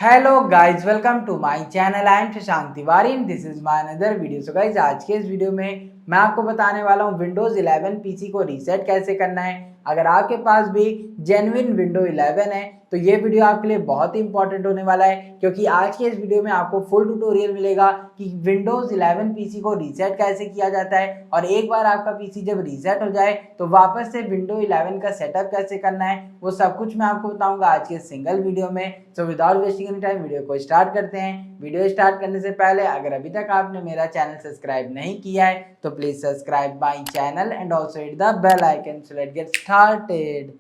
Hello guys, welcome to my channel. I am Shashank Tiwari and this is my another video. So guys, आज के इस video में मैं आपको बताने वाला हूँ विंडोज 11 पीसी को रीसेट कैसे करना है। अगर आपके पास भी जेन्युइन विंडो 11 है तो ये वीडियो आपके लिए बहुत ही इंपॉर्टेंट होने वाला है, क्योंकि आज के इस वीडियो में आपको फुल ट्यूटोरियल मिलेगा कि विंडोज 11 पीसी को रीसेट कैसे किया जाता है, और एक बार आपका पीसी जब रीसेट हो जाए तो वापस से विंडो 11 का सेटअप कैसे करना है, वो सब कुछ मैं आपको बताऊंगा आज के सिंगल वीडियो में। So without wasting any time video को स्टार्ट करते हैं। वीडियो स्टार्ट करने से पहले अगर अभी तक आपने मेरा चैनल सब्सक्राइब नहीं किया है तो please subscribe my channel and also hit the bell icon so let's get started.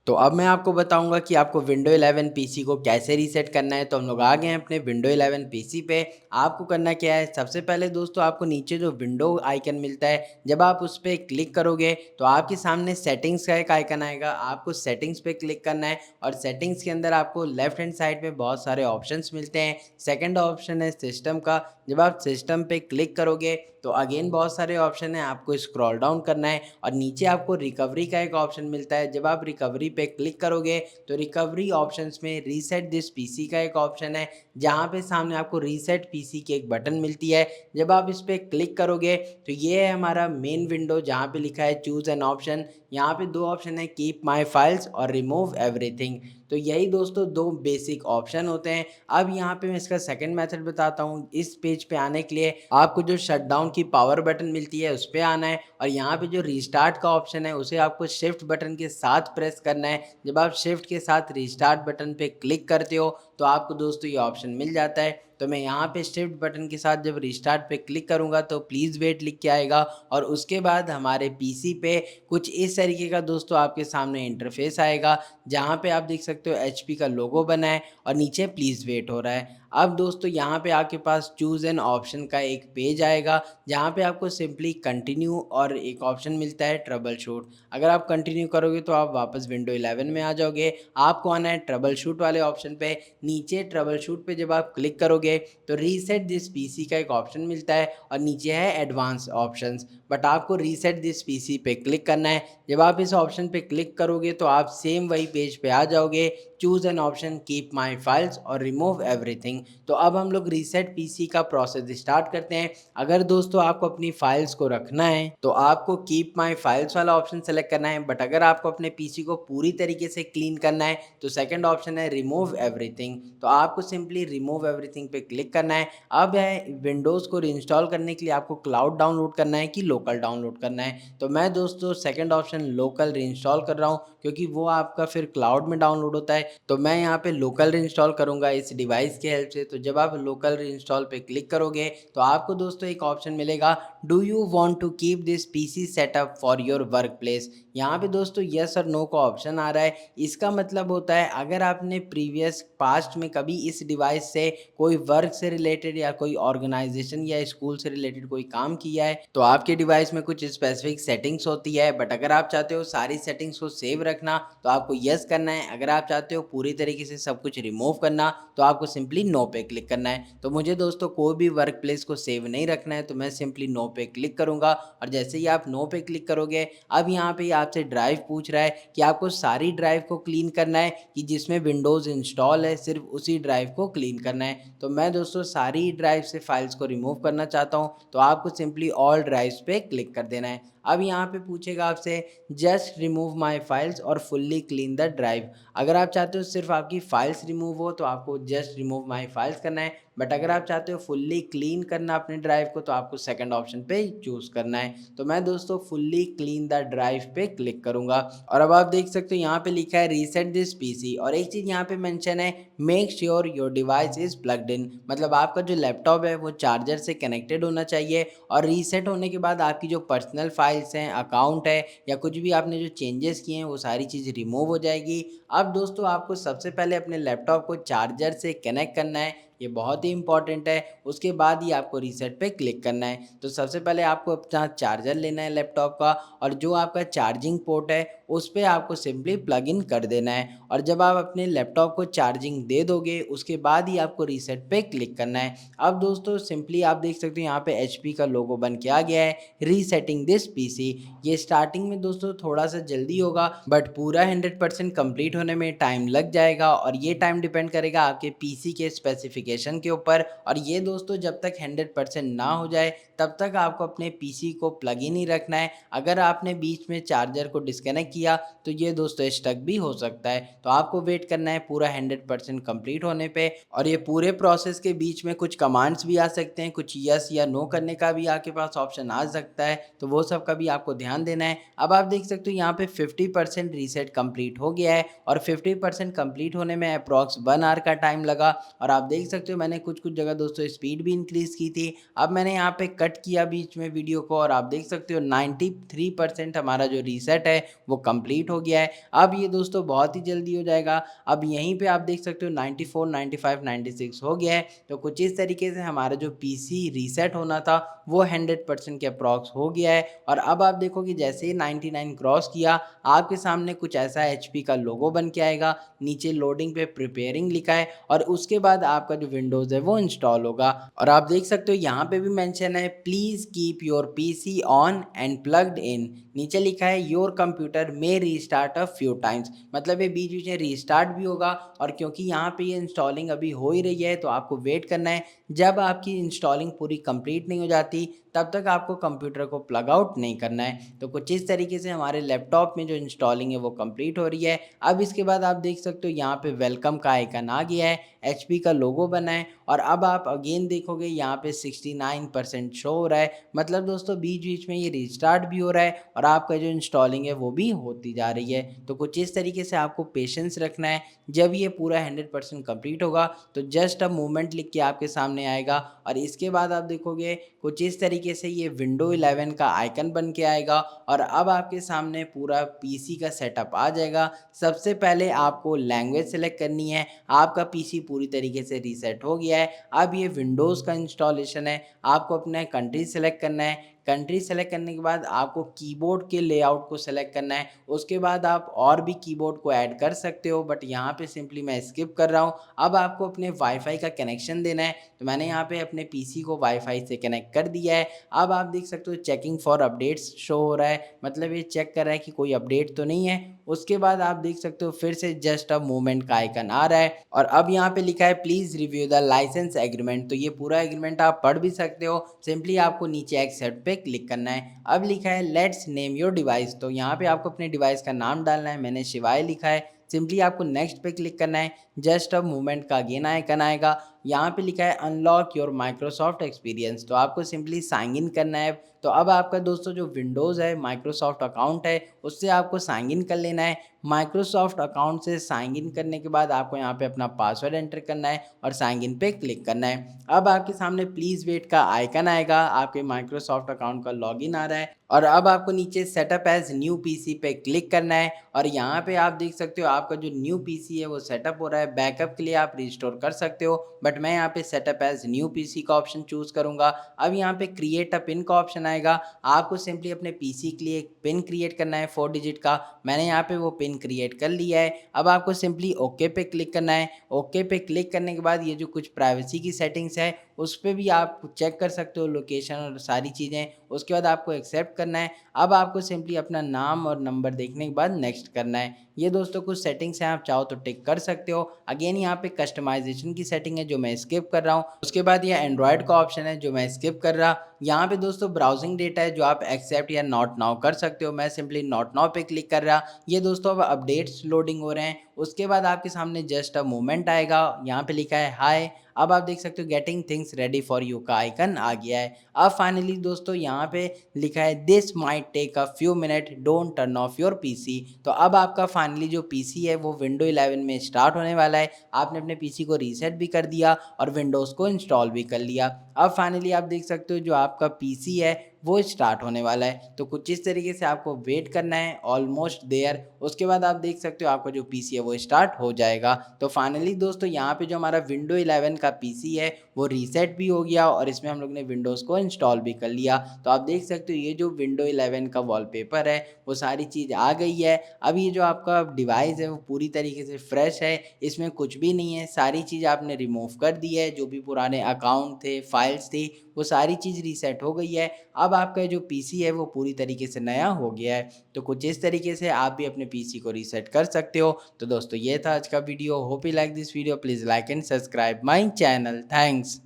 तो अब मैं आपको बताऊंगा कि आपको विंडो 11 पीसी को कैसे रीसेट करना है। तो हम लोग आ गए हैं अपने विंडो 11 पीसी पे। आपको करना क्या है, सबसे पहले दोस्तों आपको नीचे जो विंडो आइकन मिलता है, जब आप उस पर क्लिक करोगे तो आपके सामने सेटिंग्स का एक आइकन आएगा। आपको सेटिंग्स पे क्लिक करना है और सेटिंग्स के अंदर आपको लेफ्ट हैंड साइड में बहुत सारे ऑप्शंस मिलते हैं। सेकंड ऑप्शन है सिस्टम का। जब आप सिस्टम पे क्लिक करोगे तो अगेन बहुत सारे ऑप्शन है, आपको स्क्रॉल डाउन करना है और नीचे आपको रिकवरी का एक ऑप्शन मिलता है। जब आप रिकवरी पे क्लिक करोगे तो रिकवरी ऑप्शंस में रीसेट दिस पीसी का एक ऑप्शन है, जहाँ पे सामने आपको रीसेट पीसी की एक बटन मिलती है। जब आप इस पर क्लिक करोगे तो ये है हमारा मेन विंडो, जहाँ पे लिखा है चूज एन ऑप्शन। यहाँ पे दो ऑप्शन है, कीप माई फाइल्स और रिमूव एवरीथिंग। तो यही दोस्तों दो बेसिक ऑप्शन होते हैं। अब यहाँ पे मैं इसका सेकंड मेथड बताता हूँ। इस पेज पे आने के लिए आपको जो शटडाउन की पावर बटन मिलती है उस पर आना है, और यहाँ पे जो रीस्टार्ट का ऑप्शन है उसे आपको शिफ्ट बटन के साथ प्रेस करना है। जब आप शिफ्ट के साथ रीस्टार्ट बटन पे क्लिक करते हो तो आपको दोस्तों ये ऑप्शन मिल जाता है। तो मैं यहाँ पे शिफ्ट बटन के साथ जब रीस्टार्ट पे क्लिक करूँगा तो प्लीज़ वेट लिख के आएगा, और उसके बाद हमारे पीसी पे कुछ इस तरीके का दोस्तों आपके सामने इंटरफेस आएगा, जहाँ पे आप देख सकते हो एचपी का लोगो बना है और नीचे प्लीज़ वेट हो रहा है। अब दोस्तों यहाँ पे आपके पास चूज़ एन ऑप्शन का एक पेज आएगा, जहाँ पे आपको सिंपली कंटिन्यू और एक ऑप्शन मिलता है ट्रबल शूट। अगर आप कंटिन्यू करोगे तो आप वापस विंडो 11 में आ जाओगे। आपको आना है ट्रबल शूट वाले ऑप्शन पे। नीचे ट्रबल शूट पे जब आप क्लिक करोगे तो रीसेट दिस पीसी का एक ऑप्शन मिलता है और नीचे है एडवांस ऑप्शंस, बट आपको रीसेट दिस पीसी पे क्लिक करना है। जब आप इस ऑप्शन पे क्लिक करोगे तो आप सेम वही पेज पे आ जाओगे, choose an option keep my files और रिमूव एवरीथिंग। तो अब हम लोग रीसेट पीसी का प्रोसेस स्टार्ट करते हैं। अगर दोस्तों आपको अपनी फाइल्स को रखना है तो आपको कीप माई फाइल्स वाला ऑप्शन सेलेक्ट करना है, बट अगर आपको अपने पीसी को पूरी तरीके से क्लीन करना है तो सेकंड ऑप्शन है रिमूव एवरीथिंग। तो आपको सिंपली रिमूव एवरीथिंग पे क्लिक करना है। अब है विंडोज़ को इंस्टॉल करने के लिए आपको क्लाउड डाउनलोड करना है कि लोकल डाउनलोड करना है। तो मैं दोस्तों सेकंड ऑप्शन लोकल रीइंस्टॉल कर रहा हूँ, क्योंकि वो आपका फिर क्लाउड में डाउनलोड होता है। तो मैं यहाँ पे लोकल रीइंस्टॉल करूँगा इस डिवाइस के हेल्प से। तो जब आप लोकल रीइंस्टॉल पे क्लिक करोगे तो आपको दोस्तों एक ऑप्शन मिलेगा, do you want to keep this PC setup for your workplace. यहाँ पे दोस्तों यस और नो का ऑप्शन आ रहा है। इसका मतलब होता है अगर आपने प्रीवियस पास्ट में कभी इस डिवाइस से कोई वर्क से रिलेटेड या कोई ऑर्गेनाइजेशन या स्कूल से रिलेटेड कोई काम किया है तो आपके डिवाइस में कुछ स्पेसिफिक सेटिंग्स होती है, बट अगर आप चाहते हो सारी सेटिंग्स को सेव रखना तो आपको यस करना है। अगर आप चाहते हो पूरी तरीके से सब कुछ रिमूव करना तो आपको सिंपली नो पे क्लिक करना है। तो मुझे दोस्तों कोई भी वर्क प्लेस को सेव नहीं रखना है, तो मैं सिंपली नो पे क्लिक करूंगा, और जैसे ही आप नो पे क्लिक करोगे अब यहाँ पे आपसे ड्राइव पूछ रहा है कि आपको सारी ड्राइव को क्लीन करना है कि जिसमें विंडोज़ इंस्टॉल है सिर्फ उसी ड्राइव को क्लीन करना है। तो मैं दोस्तों सारी ड्राइव से फाइल्स को रिमूव करना चाहता हूँ, तो आपको सिंपली ऑल ड्राइव्स पे क्लिक कर देना है। अब यहाँ पे पूछेगा आपसे जस्ट रिमूव माई फाइल्स और फुल्ली क्लीन द ड्राइव। अगर आप चाहते हो सिर्फ आपकी फाइल्स रिमूव हो तो आपको जस्ट रिमूव माई फाइल्स करना है, बट अगर आप चाहते हो फुल्ली क्लीन करना अपने ड्राइव को तो आपको सेकंड ऑप्शन पे चूज़ करना है। तो मैं दोस्तों फुल्ली क्लीन द ड्राइव पे क्लिक करूंगा, और अब आप देख सकते हो यहाँ पे लिखा है रीसेट दिस पीसी, और एक चीज़ यहाँ पे मेंशन है make sure your device is plugged in. मतलब आपका जो लैपटॉप है वो चार्जर से कनेक्टेड होना चाहिए, और रीसेट होने के बाद आपकी जो पर्सनल फाइल्स हैं, अकाउंट है या कुछ भी आपने जो चेंजेस किए हैं वो सारी चीज़ रिमूव हो जाएगी। अब दोस्तों आपको सबसे पहले अपने लैपटॉप को चार्जर से कनेक्ट करना है, ये बहुत ही इंपॉर्टेंट है। उसके बाद ही आपको रीसेट पे क्लिक करना है। तो सबसे पहले आपको अपना चार्जर लेना है लैपटॉप का, और जो आपका चार्जिंग पोर्ट है उस पे आपको सिंपली प्लग इन कर देना है। और जब आप अपने लैपटॉप को चार्जिंग दे दोगे उसके बाद ही आपको रीसेट पे क्लिक करना है। अब दोस्तों सिंपली आप देख सकते हो यहाँ पे एचपी का लोगो बन के आ गया है, रीसेटिंग दिस पीसी। ये स्टार्टिंग में दोस्तों थोड़ा सा जल्दी होगा, बट पूरा 100% कंप्लीट होने में टाइम लग जाएगा, और ये टाइम डिपेंड करेगा आपके पीसी के स्पेसिफिकेशन के ऊपर। और ये दोस्तों जब तक 100% ना हो जाए तब तक आपको अपने पीसी को प्लग इन ही रखना है। अगर आपने बीच में चार्जर को डिस्कनेक्ट किया तो ये दोस्तों स्टक भी हो सकता है। तो आपको वेट करना है पूरा 100% कंप्लीट होने पे। और ये पूरे प्रोसेस के बीच में कुछ कमांड्स भी आ सकते हैं, कुछ यस या नो करने का भी आपके पास ऑप्शन आ सकता है, तो वो सब का भी आपको ध्यान देना है। अब आप देख सकते हो यहाँ पे 50% रीसेट कंप्लीट हो गया है, और 50% कंप्लीट होने में अप्रॉक्स 1 आवर का टाइम लगा। और आप देख सकते हो मैंने कुछ कुछ जगह दोस्तों स्पीड भी इंक्रीज की थी। अब मैंने यहाँ पे कट किया बीच में वीडियो को, और आप देख सकते हो 93% हमारा जो रीसेट है वो कंप्लीट हो गया है। अब ये दोस्तों बहुत ही जल्दी हो जाएगा। अब यहीं पे आप देख सकते हो 94, 95, 96 हो गया है। तो कुछ इस तरीके से हमारा जो पीसी रीसेट होना था वो 100% के अप्रॉक्स हो गया है। और अब आप देखोगे जैसे ही 99 क्रॉस किया आपके सामने कुछ ऐसा एचपी का लोगो बन के आएगा, नीचे लोडिंग पे प्रिपेयरिंग लिखा है, और उसके बाद आपका जो विंडोज़ है वो इंस्टॉल होगा। और आप देख सकते हो यहाँ पे भी मेंशन है please keep your PC on and plugged in. नीचे लिखा है your computer may restart a few times, मतलब ये बीच बीच में रीस्टार्ट भी होगा। और क्योंकि यहाँ पे ये इंस्टॉलिंग अभी हो ही रही है तो आपको वेट करना है। जब आपकी इंस्टॉलिंग पूरी कंप्लीट नहीं हो जाती तब तक आपको कंप्यूटर को प्लग आउट नहीं करना है। तो कुछ इस तरीके से हमारे लैपटॉप में जो इंस्टॉलिंग है वो कंप्लीट हो रही है। अब इसके बाद आप देख सकते हो यहाँ पे वेलकम का आइकन आ गया है, एचपी का लोगो बना है, और अब आप अगेन देखोगे यहाँ पे 69% शो हो रहा है। मतलब दोस्तों बीच बीच में ये रिस्टार्ट भी हो रहा है और आपका जो इंस्टॉलिंग है वो भी होती जा रही है। तो कुछ इस तरीके से आपको पेशेंस रखना है। जब ये पूरा 100% कंप्लीट होगा तो जस्ट अ मूवमेंट लिख के आपके सामने आएगा, और इसके बाद आप देखोगे कुछ इस तरीके से ये विंडो 11 का आइकन बन के आएगा, और अब आपके सामने पूरा पीसी का सेटअप आ जाएगा। सबसे पहले आपको लैंग्वेज सेलेक्ट करनी है। आपका पीसी पूरी तरीके से रीसेट हो गया है। अब ये विंडोज़ का इंस्टॉलेशन है, आपको अपना कंट्री सेलेक्ट करना है। कंट्री सेलेक्ट करने के बाद आपको कीबोर्ड के लेआउट को सेलेक्ट करना है। उसके बाद आप और भी कीबोर्ड को ऐड कर सकते हो, बट यहाँ पे सिंपली मैं स्किप कर रहा हूँ। अब आपको अपने वाईफाई का कनेक्शन देना है, तो मैंने यहाँ पे अपने पीसी को वाईफाई से कनेक्ट कर दिया है। अब आप देख सकते हो चेकिंग फॉर अपडेट्स शो हो रहा है, मतलब ये चेक कर रहा है कि कोई अपडेट तो नहीं है। उसके बाद आप देख सकते हो फिर से जस्ट अ मूवमेंट का आइकन आ रहा है, और अब यहाँ पे लिखा है please review the licence agreement. तो ये पूरा एग्रीमेंट आप पढ़ भी सकते हो, सिंपली आपको नीचे एक्सेप्ट पे क्लिक करना है। अब लिखा है लेट्स नेम योर डिवाइस, तो यहाँ पे आपको अपने डिवाइस का नाम डालना है। मैंने शिवाय लिखा है, सिंपली आपको नेक्स्ट पे क्लिक करना है। जस्ट अब मूवमेंट का अगेन आइकन आएगा, यहाँ पे लिखा है अनलॉक योर माइक्रोसॉफ्ट एक्सपीरियंस, तो आपको सिंपली साइन इन करना है। तो अब आपका दोस्तों जो विंडोज़ है माइक्रोसॉफ्ट अकाउंट है उससे आपको साइन इन कर लेना है। माइक्रोसॉफ्ट अकाउंट से साइन इन करने के बाद आपको यहाँ पे अपना पासवर्ड एंटर करना है और साइन इन पे क्लिक करना है। अब आपके सामने प्लीज़ वेट का आइकन आएगा, आपके माइक्रोसॉफ्ट अकाउंट का लॉगिन आ रहा है, और अब आपको नीचे सेटअप एज न्यू पीसी पे क्लिक करना है। और यहाँ पे आप देख सकते हो आपका जो न्यू पीसी है वो सेटअप हो रहा है। बैकअप के लिए आप रिस्टोर कर सकते हो, बट मैं यहाँ पे सेटअप एज न्यू पीसी का ऑप्शन चूज करूंगा। अब यहाँ पे क्रिएट अ पिन का ऑप्शन आएगा, आपको सिंपली अपने पीसी के लिए एक पिन क्रिएट करना है 4 डिजिट का। मैंने यहाँ पे वो पिन क्रिएट कर लिया है। अब आपको सिंपली ओके पे क्लिक करना है। ओके पे क्लिक करने के बाद ये जो कुछ प्राइवेसी की सेटिंग्स है उस पर भी आप चेक कर सकते हो, लोकेशन और सारी चीज़ें। उसके बाद आपको एक्सेप्ट करना है। अब आपको सिंपली अपना नाम और नंबर देखने के बाद नेक्स्ट करना है। ये दोस्तों कुछ सेटिंग्स हैं, आप चाहो तो टिक कर सकते हो। अगेन यहाँ पे कस्टमाइजेशन की सेटिंग है जो मैं स्किप कर रहा हूँ। उसके बाद ये एंड्रॉयड का ऑप्शन है जो मैं स्किप कर रहा। यहाँ पे दोस्तों ब्राउजिंग डेटा है जो आप एक्सेप्ट या नॉट नाउ कर सकते हो। मैं सिंपली नॉट नाउ पे क्लिक कर रहा। ये दोस्तों अब अपडेट्स लोडिंग हो रहे हैं। उसके बाद आपके सामने जस्ट अ मोमेंट आएगा, यहाँ पे लिखा है हाय। अब आप देख सकते हो getting things ready for you का आइकन आ गया है। अब फाइनली दोस्तों यहाँ पे लिखा है this might take a few minute, don't turn off your PC. तो अब आपका फाइनली जो पीसी है वो विंडो 11 में स्टार्ट होने वाला है। आपने अपने पीसी को रीसेट भी कर दिया और विंडोज़ को इंस्टॉल भी कर लिया। अब फाइनली आप देख सकते हो जो आपका पीसी है वो स्टार्ट होने वाला है। तो कुछ इस तरीके से आपको वेट करना है, ऑलमोस्ट देयर। उसके बाद आप देख सकते हो आपका जो पीसी है वो स्टार्ट हो जाएगा। तो फाइनली दोस्तों यहाँ पे जो हमारा विंडो 11 का पीसी है वो रीसेट भी हो गया और इसमें हम लोग ने विंडोज़ को इंस्टॉल भी कर लिया। तो आप देख सकते हो ये जो विंडो 11 का वॉलपेपर है वो सारी चीज़ आ गई है। अब ये जो आपका डिवाइस है वो पूरी तरीके से फ्रेश है, इसमें कुछ भी नहीं है, सारी चीज़ आपने रिमूव कर दी है, जो भी पुराने अकाउंट थे, फाइल्स थी, वो सारी चीज़ रीसेट हो गई है। अब आपका जो पीसी है वो पूरी तरीके से नया हो गया है। तो कुछ इस तरीके से आप भी अपने पीसी को रीसेट कर सकते हो। तो दोस्तों ये था आज का video. Hope you like this video. Please like and subscribe my channel. Thanks.